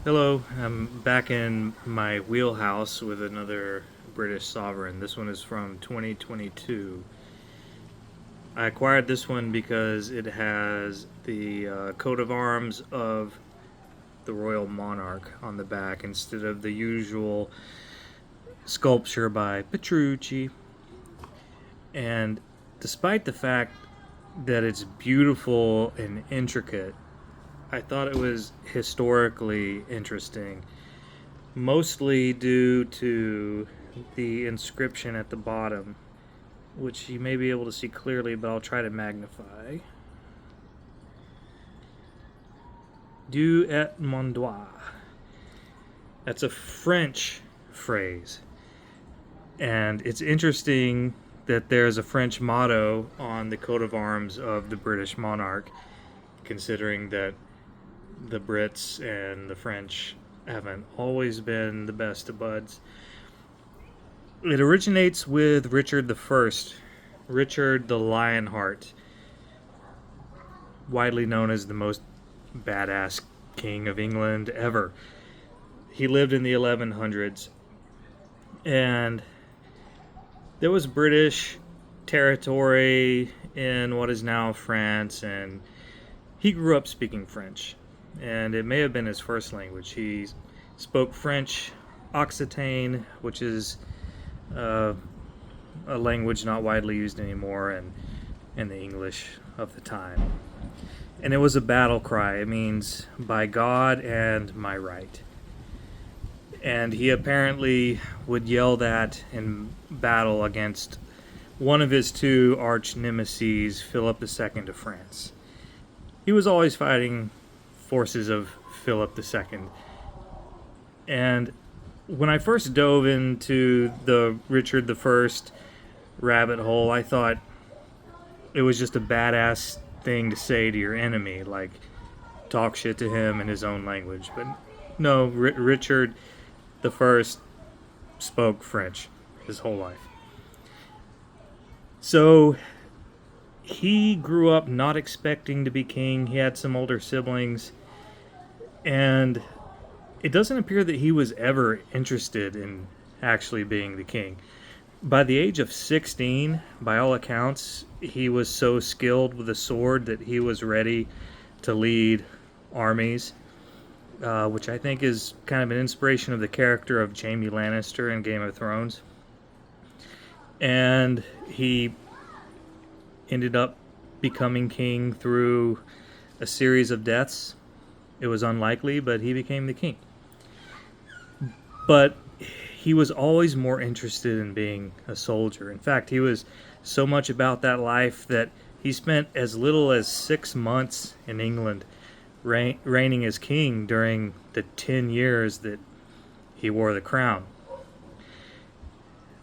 Hello, I'm back in my wheelhouse with another British sovereign. This one is from 2022. I acquired this one because it has the coat of arms of the royal monarch on the back instead of the usual sculpture by Petrucci. And despite the fact that it's beautiful and intricate, I thought it was historically interesting, mostly due to the inscription at the bottom, which you may be able to see clearly, but I'll try to magnify. Du et mon doigt. That's a French phrase. And it's interesting that there's a French motto on the coat of arms of the British monarch, considering that the Brits and the French haven't always been the best of buds. It originates with Richard the First, Richard the Lionheart, widely known as the most badass king of England ever. He lived in the 1100s, and there was British territory in what is now France, and he grew up speaking French, and it may have been his first language. He spoke French Occitan, which is uh, a language not widely used anymore, and in the English of the time. And it was a battle cry. It means by God and my right. And he apparently would yell that in battle against one of his two arch nemeses, Philip II of France. He was always fighting forces of Philip II. And when I first dove into the Richard I rabbit hole, I thought it was just a badass thing to say to your enemy, like talk shit to him in his own language. But no, Richard I spoke French his whole life. So he grew up not expecting to be king. He had some older siblings, and it doesn't appear that he was ever interested in actually being the king. By the age of 16, by all accounts, he was so skilled with the sword that he was ready to lead armies, which I think is kind of an inspiration of the character of Jaime Lannister in Game of Thrones. And he ended up becoming king through a series of deaths. It was unlikely, but he became the king. But he was always more interested in being a soldier. In fact, he was so much about that life that he spent as little as 6 months in England reigning as king during the 10 years that he wore the crown.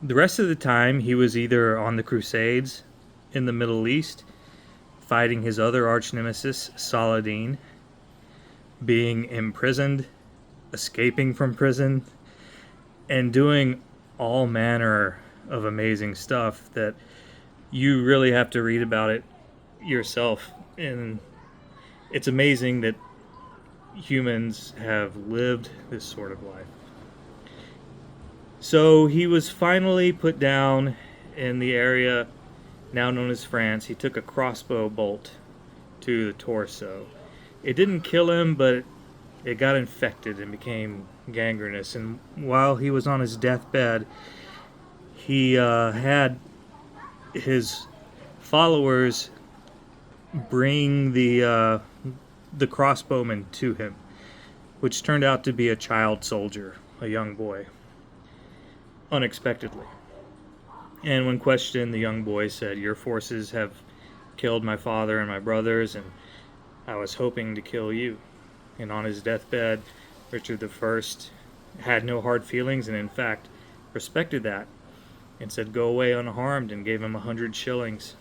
The rest of the time, he was either on the Crusades in the Middle East, fighting his other arch nemesis, Saladin, being imprisoned, escaping from prison, and doing all manner of amazing stuff that you really have to read about it yourself. And it's amazing that humans have lived this sort of life. So he was finally put down in the area now known as France. He took a crossbow bolt to the torso. It didn't kill him, but it got infected and became gangrenous. And while he was on his deathbed, he had his followers bring the crossbowman to him, which turned out to be a child soldier, a young boy, unexpectedly. And when questioned, the young boy said, "Your forces have killed my father and my brothers, and I was hoping to kill you." And on his deathbed, Richard I had no hard feelings, and in fact respected that, and said, "Go away unharmed," and gave him 100 shillings.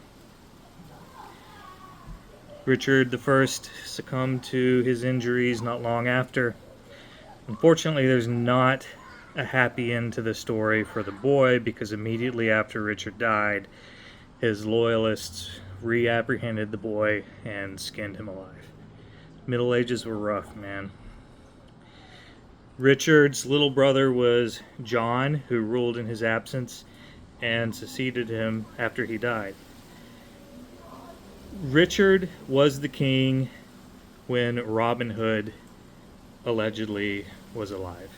Richard I succumbed to his injuries not long after. Unfortunately, there's not a happy end to the story for the boy, because immediately after Richard died, his loyalists reapprehended the boy and skinned him alive. Middle Ages were rough, man. Richard's little brother was John, who ruled in his absence and succeeded him after he died. Richard was the king when Robin Hood allegedly was alive.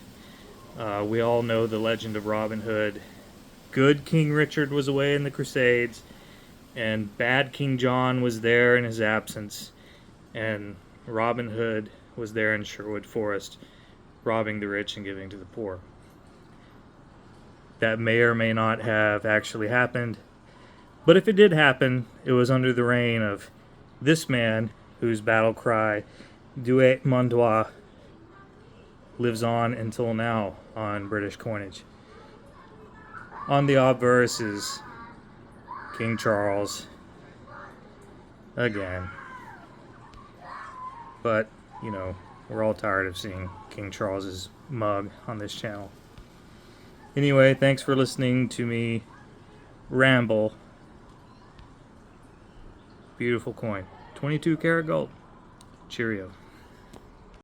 We all know the legend of Robin Hood. Good King Richard was away in the Crusades, and bad King John was there in his absence, and Robin Hood was there in Sherwood Forest, robbing the rich and giving to the poor. That may or may not have actually happened, but if it did happen, it was under the reign of this man whose battle cry, Duet Mondois, lives on until now on British coinage. On the obverse is King Charles again. But, we're all tired of seeing King Charles's mug on this channel. Anyway, thanks for listening to me ramble. Beautiful coin. 22 karat gold. Cheerio.